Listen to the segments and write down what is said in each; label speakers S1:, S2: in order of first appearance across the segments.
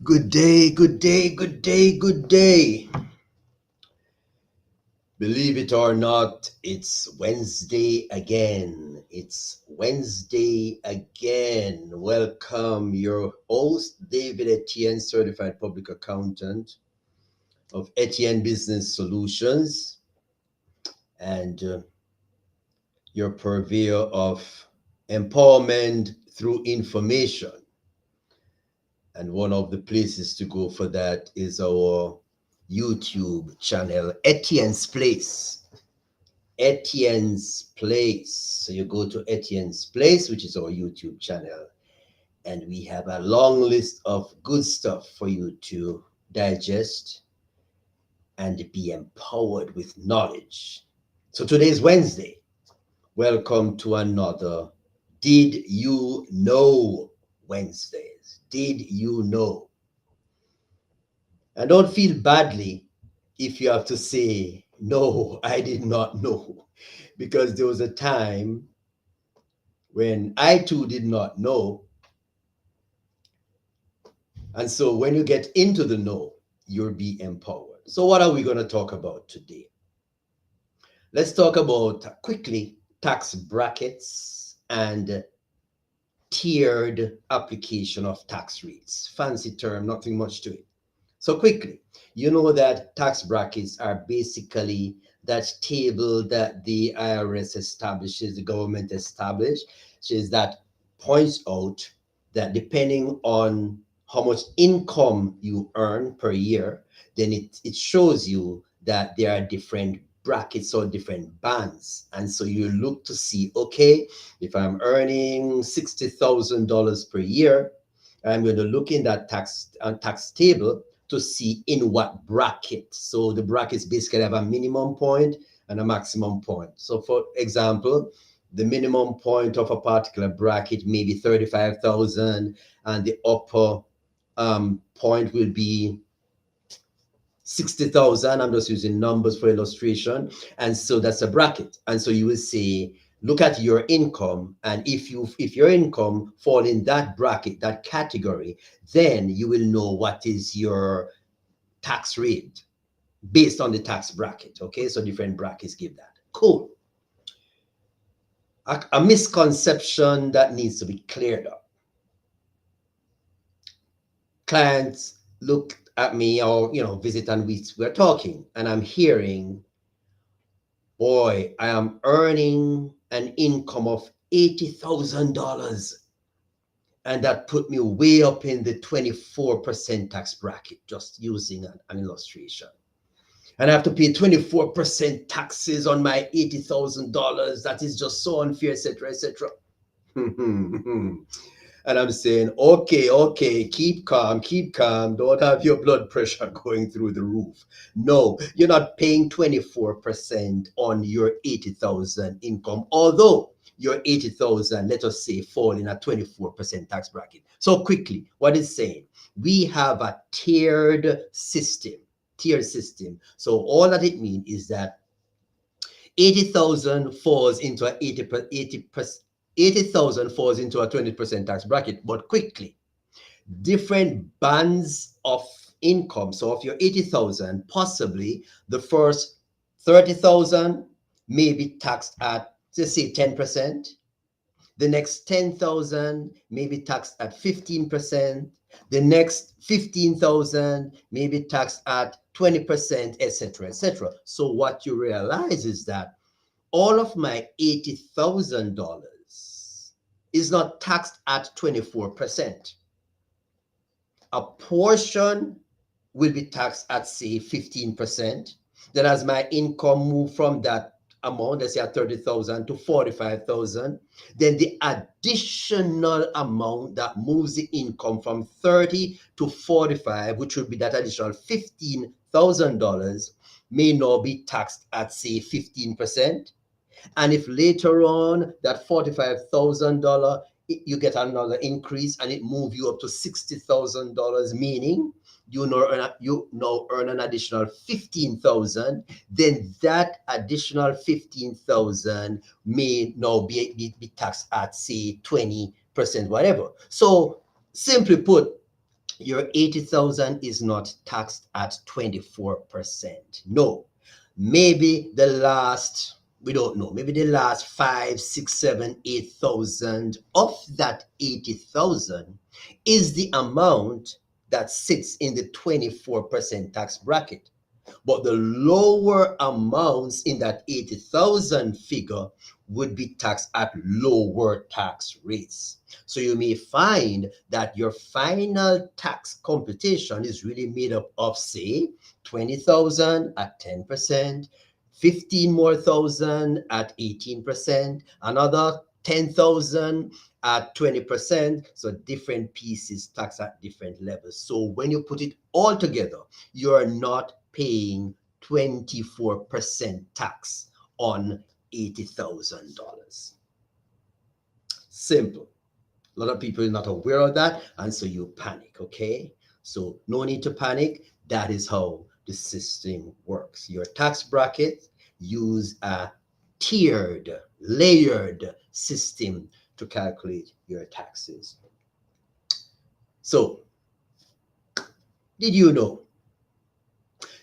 S1: Good day, good day, good day, good day. Believe it or not, it's Wednesday again. It's Wednesday again. Welcome, your host, David Etienne, Certified Public Accountant of Etienne Business Solutions, and your purveyor of empowerment through information. And one of the places to go for that is our YouTube channel, Etienne's Place. Etienne's Place. So you go to Etienne's Place, which is our YouTube channel, and we have a long list of good stuff for you to digest and be empowered with knowledge. So today is Wednesday. Welcome to another Did You Know Wednesdays. Did you know? And don't feel badly if you have to say, no, I did not know. Because there was a time when I too did not know. And so when you get into the know, you'll be empowered. So, what are we going to talk about today? Let's talk about quickly tax brackets and tiered application of tax rates. Fancy term, nothing much to it. So quickly, you know that tax brackets are basically that table that the IRS establishes, the government establishes that points out that depending on how much income you earn per year, then it shows you that there are different brackets or different bands. And so you look to see, okay, if I'm earning $60,000 per year, I'm going to look in that tax table to see in what bracket. So the brackets basically have a minimum point and a maximum point. So for example, the minimum point of a particular bracket may be 35,000 and the upper point will be 60,000. I'm just using numbers for illustration. And so that's a bracket. And so you will say, look at your income, and if your income fall in that bracket, that category, then you will know what is your tax rate based on the tax bracket. Okay, so different brackets give that. Cool. A misconception that needs to be cleared up. Clients look at me, or visit, and we're talking, and I'm hearing, boy, I am earning an income of $80,000, and that put me way up in the 24% tax bracket, just using an illustration. And I have to pay 24% taxes on my $80,000. That is just so unfair, etc., etc. And I'm saying, okay, keep calm. Don't have your blood pressure going through the roof. No, you're not paying 24% on your 80,000 income, although your 80,000, let us say, fall in a 24% tax bracket. So quickly, what it's saying, we have a tiered system. So all that it means is that 80,000 falls into a 80,000 falls into a 20% tax bracket, but quickly, different bands of income. So of your 80,000, possibly the first 30,000 may be taxed at, let's say, 10%. The next 10,000 may be taxed at 15%. The next 15,000 may be taxed at 20%, etc., etc. So what you realize is that all of my $80,000 is not taxed at 24%. A portion will be taxed at, say, 15%. Then as my income move from that amount, let's say at 30,000 to 45,000, then the additional amount that moves the income from 30 to 45, which would be that additional $15,000, may now be taxed at, say, 15%. And if later on that $45,000, you get another increase and it move you up to $60,000, meaning you now earn an additional 15,000, then that additional 15,000 may now be taxed at, say, 20%, whatever. So simply put, your 80,000 is not taxed at 24%. No, maybe the last, we don't know, maybe the last 5, 6, 7, 8,000 of that 80,000 is the amount that sits in the 24% tax bracket. But the lower amounts in that 80,000 figure would be taxed at lower tax rates. So you may find that your final tax computation is really made up of, say, 20,000 at 10%, 15 more thousand at 18%, another 10,000 at 20%. So different pieces taxed at different levels. So when you put it all together, you're not paying 24% tax on $80,000. Simple. A lot of people are not aware of that, and so you panic, okay? So no need to panic. That is how the system works. Your tax bracket use a tiered, layered system to calculate your taxes. So, did you know?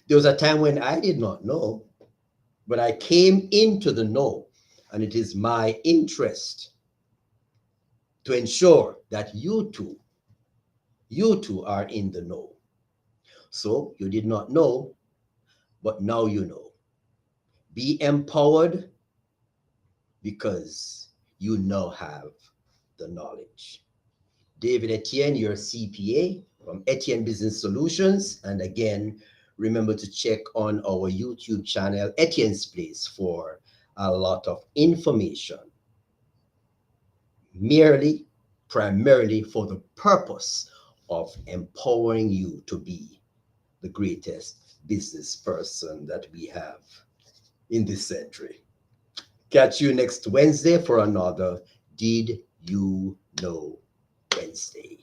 S1: There was a time when I did not know, but I came into the know, and it is my interest to ensure that you too are in the know. So you did not know, but now you know. Be empowered because you now have the knowledge. David Etienne, your CPA from Etienne Business Solutions. And again, remember to check on our YouTube channel, Etienne's Place, for a lot of information, primarily for the purpose of empowering you to be the greatest business person that we have in this century. Catch you next Wednesday for another Did You Know Wednesday.